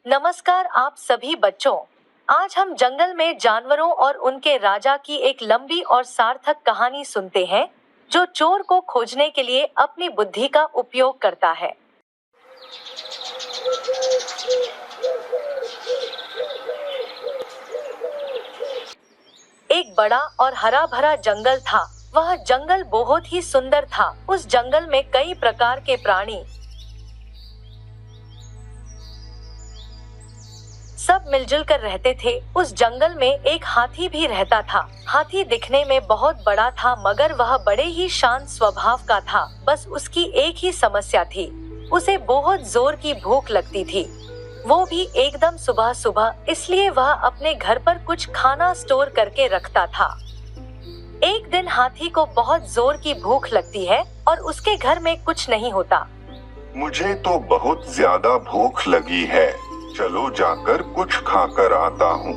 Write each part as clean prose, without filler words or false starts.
नमस्कार आप सभी बच्चों। आज हम जंगल में जानवरों और उनके राजा की एक लंबी और सार्थक कहानी सुनते हैं, जो चोर को खोजने के लिए अपनी बुद्धि का उपयोग करता है। एक बड़ा और हरा भरा जंगल था। वह जंगल बहुत ही सुंदर था। उस जंगल में कई प्रकार के प्राणी सब मिलजुल कर रहते थे। उस जंगल में एक हाथी भी रहता था। हाथी दिखने में बहुत बड़ा था, मगर वह बड़े ही शांत स्वभाव का था। बस उसकी एक ही समस्या थी, उसे बहुत जोर की भूख लगती थी, वो भी एकदम सुबह सुबह। इसलिए वह अपने घर पर कुछ खाना स्टोर करके रखता था। एक दिन हाथी को बहुत जोर की भूख लगती है और उसके घर में कुछ नहीं होता। मुझे तो बहुत ज्यादा भूख लगी है, चलो जाकर कुछ खाकर आता हूँ।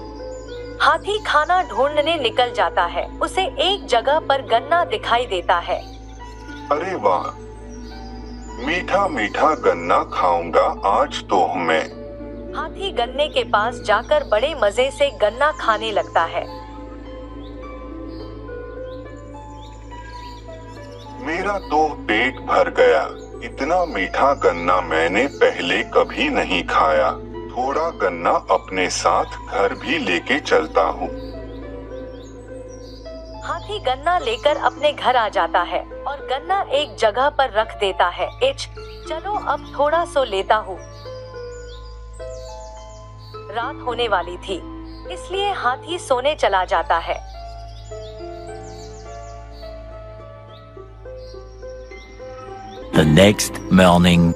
हाथी खाना ढूंढने निकल जाता है। उसे एक जगह पर गन्ना दिखाई देता है। अरे वाह, मीठा मीठा गन्ना खाऊंगा आज तो मैं। हाथी गन्ने के पास जाकर बड़े मजे से गन्ना खाने लगता है। मेरा तो पेट भर गया। इतना मीठा गन्ना मैंने पहले कभी नहीं खाया। थोड़ा गन्ना अपने साथ घर भी लेके चलता हूँ। हाथी गन्ना लेकर अपने घर आ जाता है और गन्ना एक जगह पर रख देता है। चलो अब थोड़ा सो लेता हूँ। रात होने वाली थी, इसलिए हाथी सोने चला जाता है। The next morning.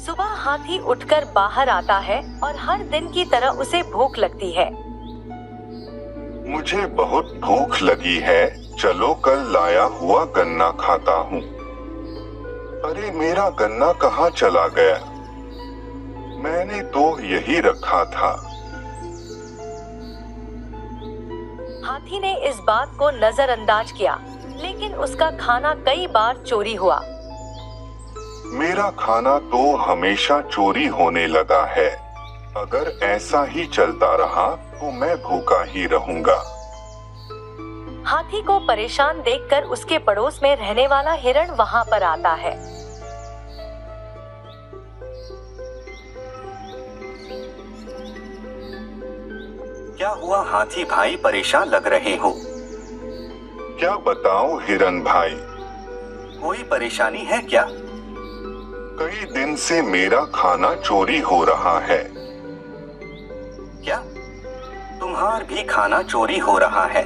सुबह हाथी उठकर बाहर आता है और हर दिन की तरह उसे भूख लगती है। मुझे बहुत भूख लगी है, चलो कल लाया हुआ गन्ना खाता हूँ। अरे मेरा गन्ना कहाँ चला गया? मैंने तो यही रखा था। हाथी ने इस बात को नजरअंदाज किया, लेकिन उसका खाना कई बार चोरी हुआ। मेरा खाना तो हमेशा चोरी होने लगा है। अगर ऐसा ही चलता रहा तो मैं भूखा ही रहूंगा। हाथी को परेशान देखकर उसके पड़ोस में रहने वाला हिरण वहां पर आता है। क्या हुआ हाथी भाई, परेशान लग रहे हो? क्या बताऊं हिरन भाई, कोई परेशानी है क्या? कई दिन से मेरा खाना चोरी हो रहा है। क्या तुम्हार भी खाना चोरी हो रहा है?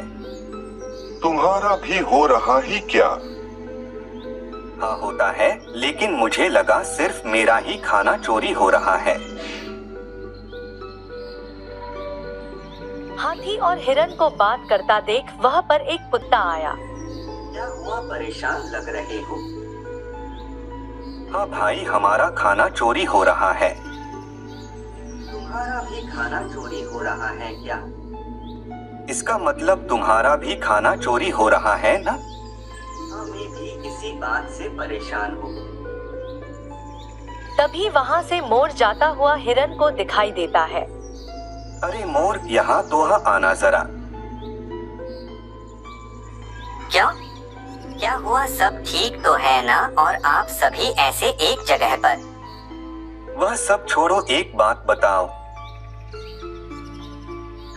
तुम्हारा भी हो रहा ही क्या? हाँ होता है, लेकिन मुझे लगा सिर्फ मेरा ही खाना चोरी हो रहा है। हाथी और हिरन को बात करता देख वहाँ पर एक कुत्ता आया। क्या हुआ, परेशान लग रहे हो? हाँ भाई, हमारा खाना चोरी हो रहा है। तुम्हारा भी खाना चोरी हो रहा है क्या? इसका मतलब तुम्हारा भी खाना चोरी हो रहा है ना? हाँ, मैं भी इसी बात से परेशान हूँ। तभी वहाँ से मोर जाता हुआ हिरन को दिखाई देता है। अरे मोर, यहाँ तो आना जरा। क्या हुआ, सब ठीक तो है ना? और आप सभी ऐसे एक जगह पर? वह सब छोड़ो, एक बात बताओ।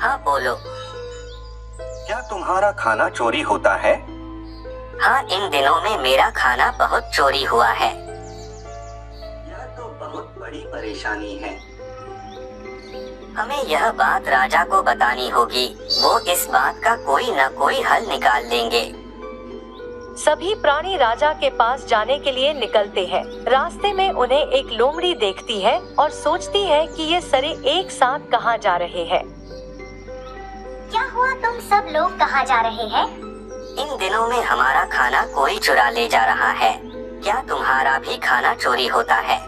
हाँ बोलो। क्या तुम्हारा खाना चोरी होता है? हाँ, इन दिनों में मेरा खाना बहुत चोरी हुआ है। यह तो बहुत बड़ी परेशानी है। हमें यह बात राजा को बतानी होगी, वो इस बात का कोई न कोई हल निकाल देंगे। सभी प्राणी राजा के पास जाने के लिए निकलते हैं। रास्ते में उन्हें एक लोमड़ी देखती है और सोचती है कि ये सारे एक साथ कहाँ जा रहे हैं। क्या हुआ, तुम सब लोग कहाँ जा रहे हैं? इन दिनों में हमारा खाना कोई चुरा ले जा रहा है। क्या तुम्हारा भी खाना चोरी होता है?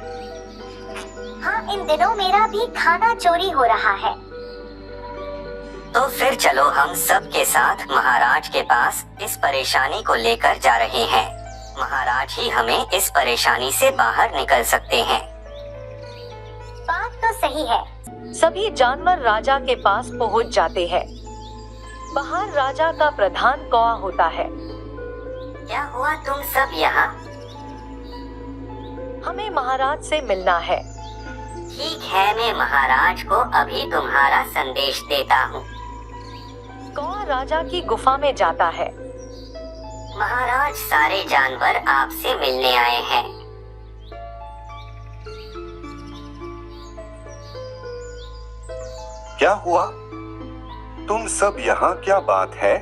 हाँ, इन दिनों मेरा भी खाना चोरी हो रहा है। तो फिर चलो हम सब के साथ महाराज के पास इस परेशानी को लेकर जा रहे हैं। महाराज ही हमें इस परेशानी से बाहर निकल सकते हैं। बात तो सही है। सभी जानवर राजा के पास पहुंच जाते हैं। बाहर राजा का प्रधान कौआ होता है। क्या हुआ तुम सब यहाँ? हमें महाराज से मिलना है। ठीक है, मैं महाराज को अभी तुम्हारा संदेश देता हूँ। कौआ राजा की गुफा में जाता है। महाराज, सारे जानवर आपसे मिलने आए हैं। क्या हुआ? तुम सब यहाँ क्या बात है?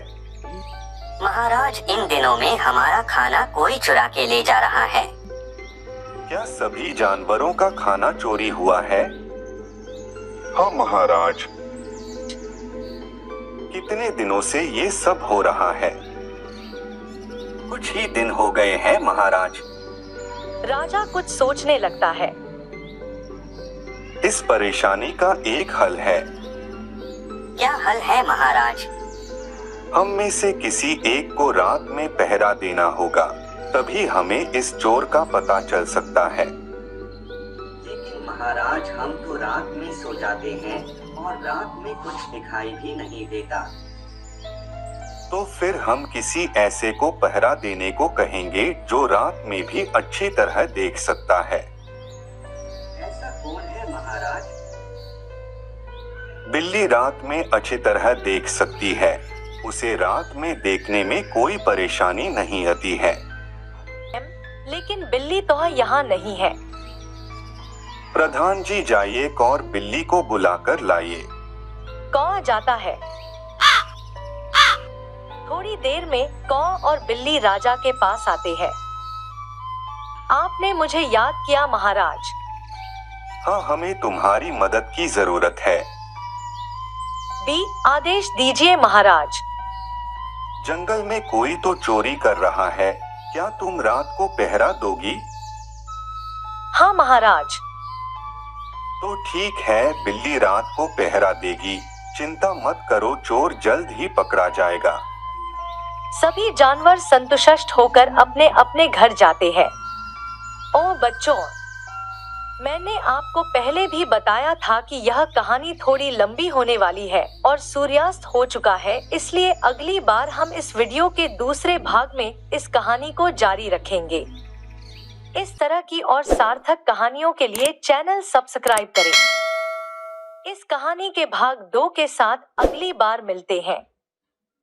महाराज, इन दिनों में हमारा खाना कोई चुरा के ले जा रहा है। क्या सभी जानवरों का खाना चोरी हुआ है? हाँ महाराज। कितने दिनों से ये सब हो रहा है? कुछ ही दिन हो गए हैं महाराज। राजा कुछ सोचने लगता है। इस परेशानी का एक हल है। क्या हल है महाराज? हम में से किसी एक को रात में पहरा देना होगा, तभी हमें इस चोर का पता चल सकता है। लेकिन महाराज, हम तो रात में सो जाते हैं और रात में कुछ दिखाई भी नहीं देता। तो फिर हम किसी ऐसे को पहरा देने को कहेंगे जो रात में भी अच्छी तरह देख सकता है। ऐसा कौन है महाराज? बिल्ली रात में अच्छी तरह देख सकती है। उसे रात में देखने में कोई परेशानी नहीं आती है। लेकिन बिल्ली तो यहाँ नहीं है। प्रधान जी, जाइए और बिल्ली को बुलाकर लाइए। कौआ जाता है। थोड़ी देर में कौआ और बिल्ली राजा के पास आते हैं। आपने मुझे याद किया महाराज। हाँ, हमें तुम्हारी मदद की जरूरत है। आदेश दीजिए महाराज। जंगल में कोई तो चोरी कर रहा है। क्या तुम रात को पहरा दोगी? हाँ महाराज। तो ठीक है, बिल्ली रात को पहरा देगी। चिंता मत करो, चोर जल्द ही पकड़ा जाएगा। सभी जानवर संतुष्ट होकर अपने अपने घर जाते हैं। ओ बच्चों, मैंने आपको पहले भी बताया था कि यह कहानी थोड़ी लंबी होने वाली है और सूर्यास्त हो चुका है, इसलिए अगली बार हम इस वीडियो के दूसरे भाग में इस कहानी को जारी रखेंगे। इस तरह की और सार्थक कहानियों के लिए चैनल सब्सक्राइब करें। इस कहानी के भाग 2 के साथ अगली बार मिलते हैं।